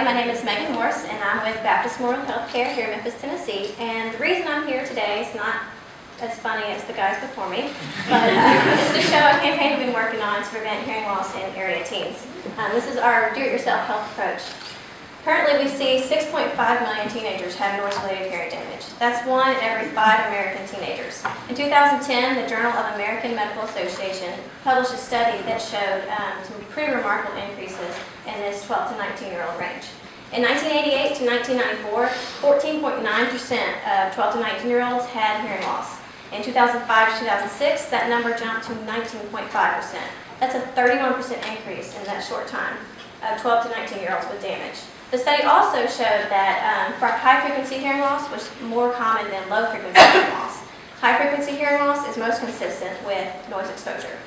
everybody. My name is Megan Morse, and I'm with Baptist Memorial Healthcare here in Memphis, Tennessee. And the reason I'm here today is not as funny as the guys before me, but it's to show a campaign we've been working on to prevent hearing loss in area teens. This is our do-it-yourself health approach. Currently, we see 6.5 million teenagers have noise-related hearing damage. That's 1 in every 5 American teenagers. In 2010, the Journal of American Medical Association published a study that showed some pretty remarkable increases in this 12 to 19-year-old range. In 1988 to 1994, 14.9% of 12 to 19-year-olds had hearing loss. In 2005 to 2006, that number jumped to 19.5%. That's a 31% increase in that short time of 12 to 19-year-olds with damage. The study also showed that for high-frequency hearing loss was more common than low-frequency hearing loss. High-frequency hearing loss is most consistent with noise exposure.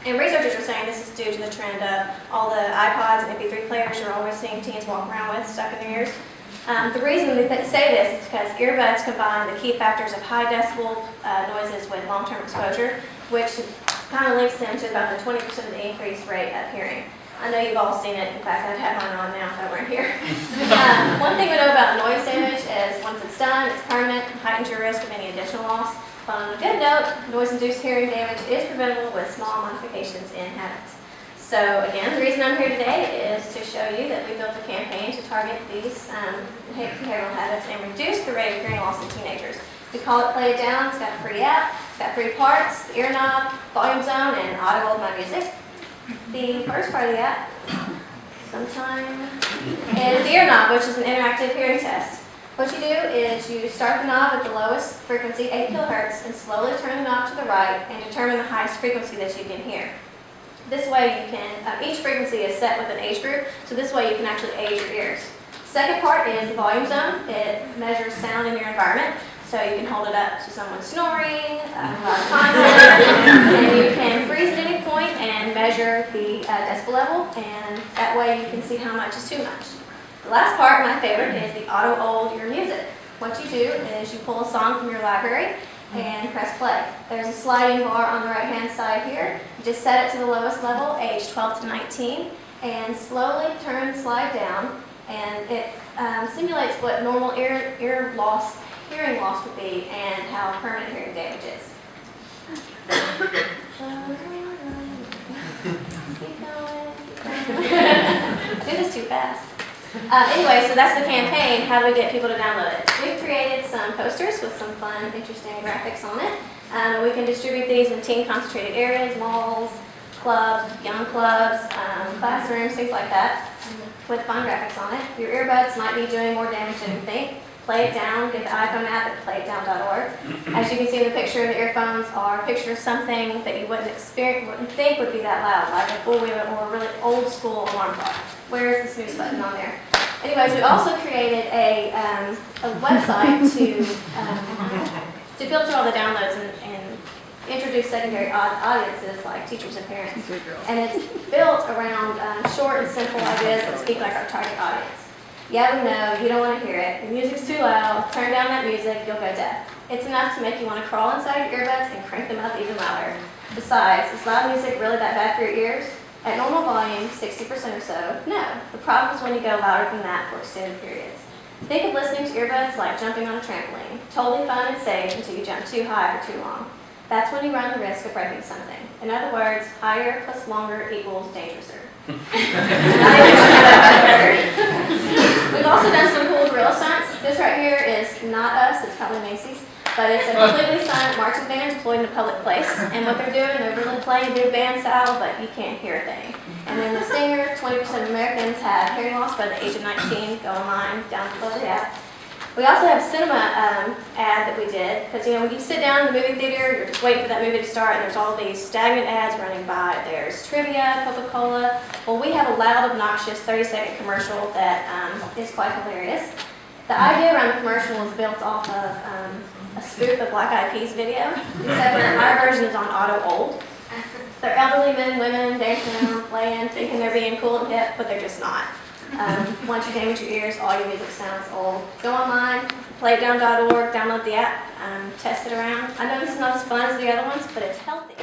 And researchers are saying this is due to the trend of all the iPods and MP3 players you're always seeing teens walk around with stuck in their ears. The reason they say this is because earbuds combine the key factors of high decibel noises with long-term exposure, which kind of links them to about the 20% of the increased rate of hearing. I know you've all seen it. In fact, I'd have mine on now if I weren't here. One thing we know about noise damage is once it's done, it's permanent and heightens your risk of any additional loss. But on a good note, noise-induced hearing damage is preventable with small modifications in habits. So again, the reason I'm here today is to show you that we built a campaign to target these behavioral habits and reduce the rate of hearing loss in teenagers. We call it Play It Down. It's got a free app, it's got 3 parts, the ear knob, volume zone, and auto hold my music. The first part of the app is the ear knob, which is an interactive hearing test. What you do is you start the knob at the lowest frequency, 8 kilohertz, and slowly turn the knob to the right and determine the highest frequency that you can hear. This way you can, each frequency is set with an age group, so this way you can actually age your ears. Second part is the volume zone. It measures sound in your environment. So you can hold it up to someone snoring, loud concert, and you can freeze at any point and measure the decibel level, and that way you can see how much is too much. The last part, my favorite, is the auto hold your music. What you do is you pull a song from your library and press play. There's a sliding bar on the right-hand side here. You just set it to the lowest level, age 12 to 19, and slowly turn the slide down, and it simulates what normal hearing loss would be and how permanent hearing damage is. Keep going. Do this too fast. Anyway, so that's the campaign. How do we get people to download it? We've created some posters with some fun, interesting graphics on it. We can distribute these in teen-concentrated areas, malls, clubs, young clubs, classrooms, things like that, with fun graphics on it. Your earbuds might be doing more damage than you think. Play It Down, get the iPhone app at playitdown.org. As you can see in the picture, the earphones are a picture of something that you wouldn't think would be that loud, like a four-wheeler or a really old school alarm clock. Where is the snooze button on there? Anyways, we also created a website to filter all the downloads and introduce secondary audiences like teachers and parents. And it's built around short and simple ideas that speak like our target audience. Yeah, we know, you don't want to hear it. The music's too loud. Turn down that music, you'll go deaf. It's enough to make you want to crawl inside your earbuds and crank them up even louder. Besides, is loud music really that bad for your ears? At normal volume, 60% or so, no. The problem is when you go louder than that for extended periods. Think of listening to earbuds like jumping on a trampoline. Totally fun and safe until you jump too high for too long. That's when you run the risk of breaking something. In other words, higher plus longer equals dangerouser. We've also done some cool gorilla stunts. This right here is not us, it's probably Macy's, but it's a completely silent marching band deployed in a public place. And what they're doing, they're really playing big band style, but you can't hear a thing. And then the stinger, 20% of Americans have hearing loss by the age of 19. Go online, download the app. We also have a cinema ad that we did, because when you sit down in the movie theater, you're just waiting for that movie to start, and there's all these stagnant ads running by. There's trivia, Coca-Cola. Well, we have a loud, obnoxious 30-second commercial that is quite hilarious. The idea around the commercial is built off of a spoof of Black Eyed Peas video, except that our version is on auto hold. They're elderly men and women dancing around, playing, thinking they're being cool and hip, but they're just not. Once you damage your ears, all your music sounds old. Go online, playitdown.org, download the app, test it around. I know this is not as fun as the other ones, but it's healthy.